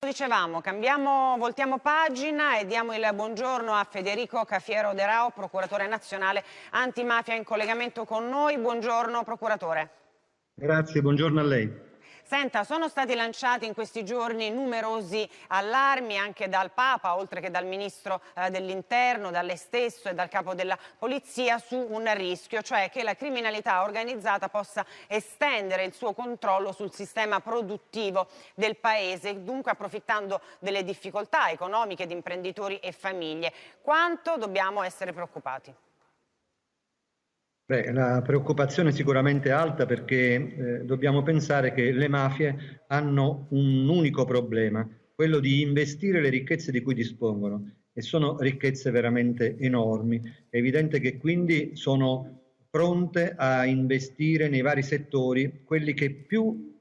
Dicevamo, voltiamo pagina e diamo il buongiorno a Federico Cafiero De Rao, procuratore nazionale antimafia in collegamento con noi. Buongiorno procuratore. Grazie, buongiorno a lei. Senta, sono stati lanciati in questi giorni numerosi allarmi anche dal Papa, oltre che dal Ministro dell'Interno, da lei stesso e dal Capo della Polizia, su un rischio, cioè che la criminalità organizzata possa estendere il suo controllo sul sistema produttivo del Paese, dunque approfittando delle difficoltà economiche di imprenditori e famiglie. Quanto dobbiamo essere preoccupati? La preoccupazione è sicuramente alta perché dobbiamo pensare che le mafie hanno un unico problema, quello di investire le ricchezze di cui dispongono, e sono ricchezze veramente enormi. È evidente che quindi sono pronte a investire nei vari settori quelli che più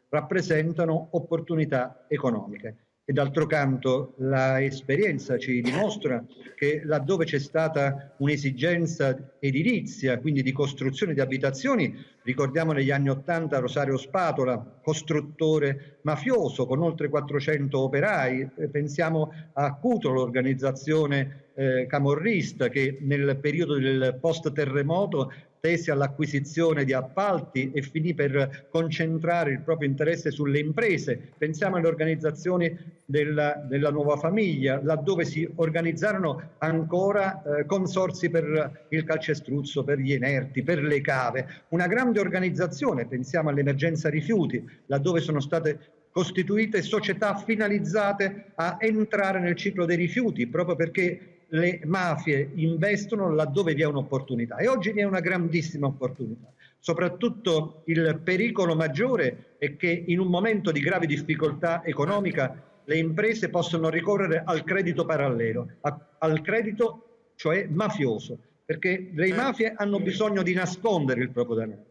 rappresentano opportunità economiche. E d'altro canto l'esperienza ci dimostra che laddove c'è stata un'esigenza edilizia, quindi di costruzione di abitazioni, ricordiamo negli anni '80 Rosario Spatola, costruttore mafioso con oltre 400 operai, pensiamo a Cutro, l'organizzazione camorrista che nel periodo del post-terremoto tese all'acquisizione di appalti e finì per concentrare il proprio interesse sulle imprese. Pensiamo alle organizzazioni della nuova famiglia, laddove si organizzarono ancora consorzi per il calcestruzzo, per gli inerti, per le cave. Una grande organizzazione, pensiamo all'emergenza rifiuti, laddove sono state costituite società finalizzate a entrare nel ciclo dei rifiuti, proprio perché le mafie investono laddove vi è un'opportunità, e oggi vi è una grandissima opportunità. Soprattutto il pericolo maggiore è che in un momento di grave difficoltà economica le imprese possono ricorrere al credito parallelo, al credito cioè mafioso, perché le mafie hanno bisogno di nascondere il proprio denaro.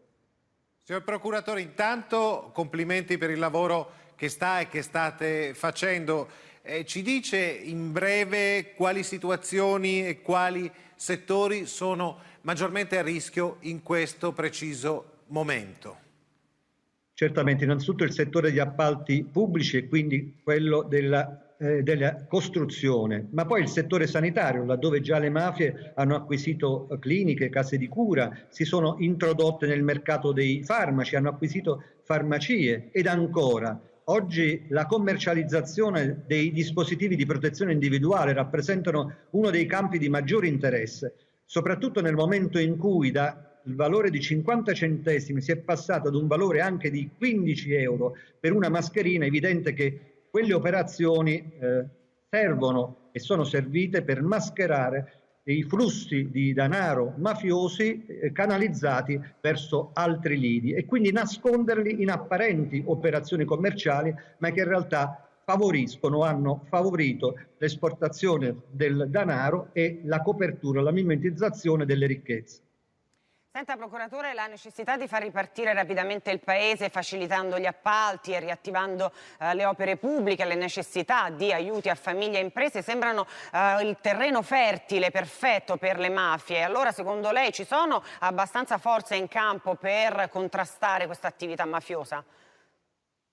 Signor Procuratore, intanto complimenti per il lavoro che sta e che state facendo. Ci dice in breve quali situazioni e quali settori sono maggiormente a rischio in questo preciso momento? Certamente, innanzitutto il settore degli appalti pubblici e quindi quello della costruzione, ma poi il settore sanitario, laddove già le mafie hanno acquisito cliniche, case di cura, si sono introdotte nel mercato dei farmaci, hanno acquisito farmacie, ed ancora oggi la commercializzazione dei dispositivi di protezione individuale rappresentano uno dei campi di maggiore interesse, soprattutto nel momento in cui dal valore di 50 centesimi si è passato ad un valore anche di 15 euro per una mascherina. È evidente che quelle operazioni servono e sono servite per mascherare i flussi di denaro mafiosi canalizzati verso altri lidi, e quindi nasconderli in apparenti operazioni commerciali, ma che in realtà hanno favorito l'esportazione del denaro e la copertura, la mimetizzazione delle ricchezze. Senta procuratore, la necessità di far ripartire rapidamente il Paese facilitando gli appalti e riattivando le opere pubbliche, le necessità di aiuti a famiglie e imprese sembrano il terreno fertile, perfetto per le mafie. Allora secondo lei ci sono abbastanza forze in campo per contrastare questa attività mafiosa?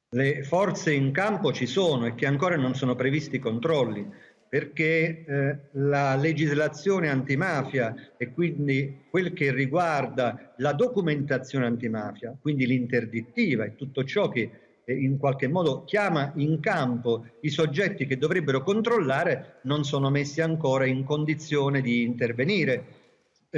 Le forze in campo ci sono, e che ancora non sono previsti controlli, perché la legislazione antimafia e quindi quel che riguarda la documentazione antimafia, quindi l'interdittiva e tutto ciò che in qualche modo chiama in campo i soggetti che dovrebbero controllare, non sono messi ancora in condizione di intervenire.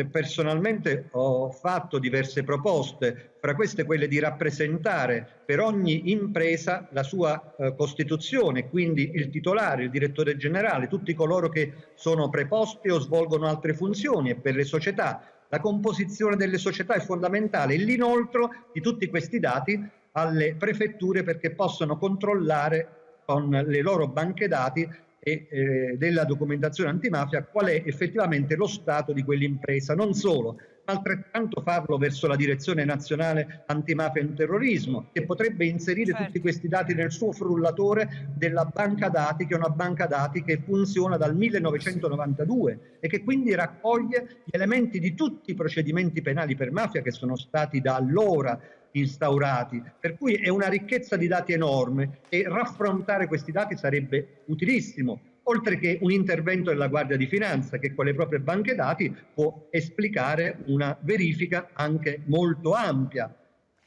Personalmente ho fatto diverse proposte, fra queste quelle di rappresentare per ogni impresa la sua costituzione, quindi il titolare, il direttore generale, tutti coloro che sono preposti o svolgono altre funzioni, e per le società la composizione delle società è fondamentale, e l'inoltro di tutti questi dati alle prefetture perché possano controllare con le loro banche dati e della documentazione antimafia qual è effettivamente lo stato di quell'impresa. Non solo, altrettanto farlo verso la Direzione Nazionale Antimafia e Terrorismo, che potrebbe inserire tutti questi dati nel suo frullatore della banca dati, che è una banca dati che funziona dal 1992 e che quindi raccoglie gli elementi di tutti i procedimenti penali per mafia che sono stati da allora instaurati, per cui è una ricchezza di dati enorme e raffrontare questi dati sarebbe utilissimo, oltre che un intervento della Guardia di Finanza che con le proprie banche dati può esplicare una verifica anche molto ampia.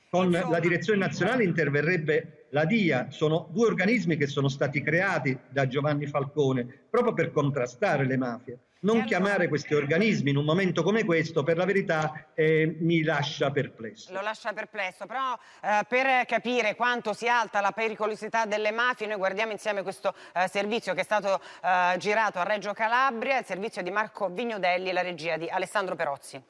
Con la Direzione Nazionale interverrebbe la DIA, sono due organismi che sono stati creati da Giovanni Falcone proprio per contrastare le mafie. Non chiamare questi organismi in un momento come questo, per la verità, mi lascia perplesso. Lo lascia perplesso, però per capire quanto sia alta la pericolosità delle mafie, noi guardiamo insieme questo servizio che è stato girato a Reggio Calabria, il servizio di Marco Vignodelli e la regia di Alessandro Perozzi.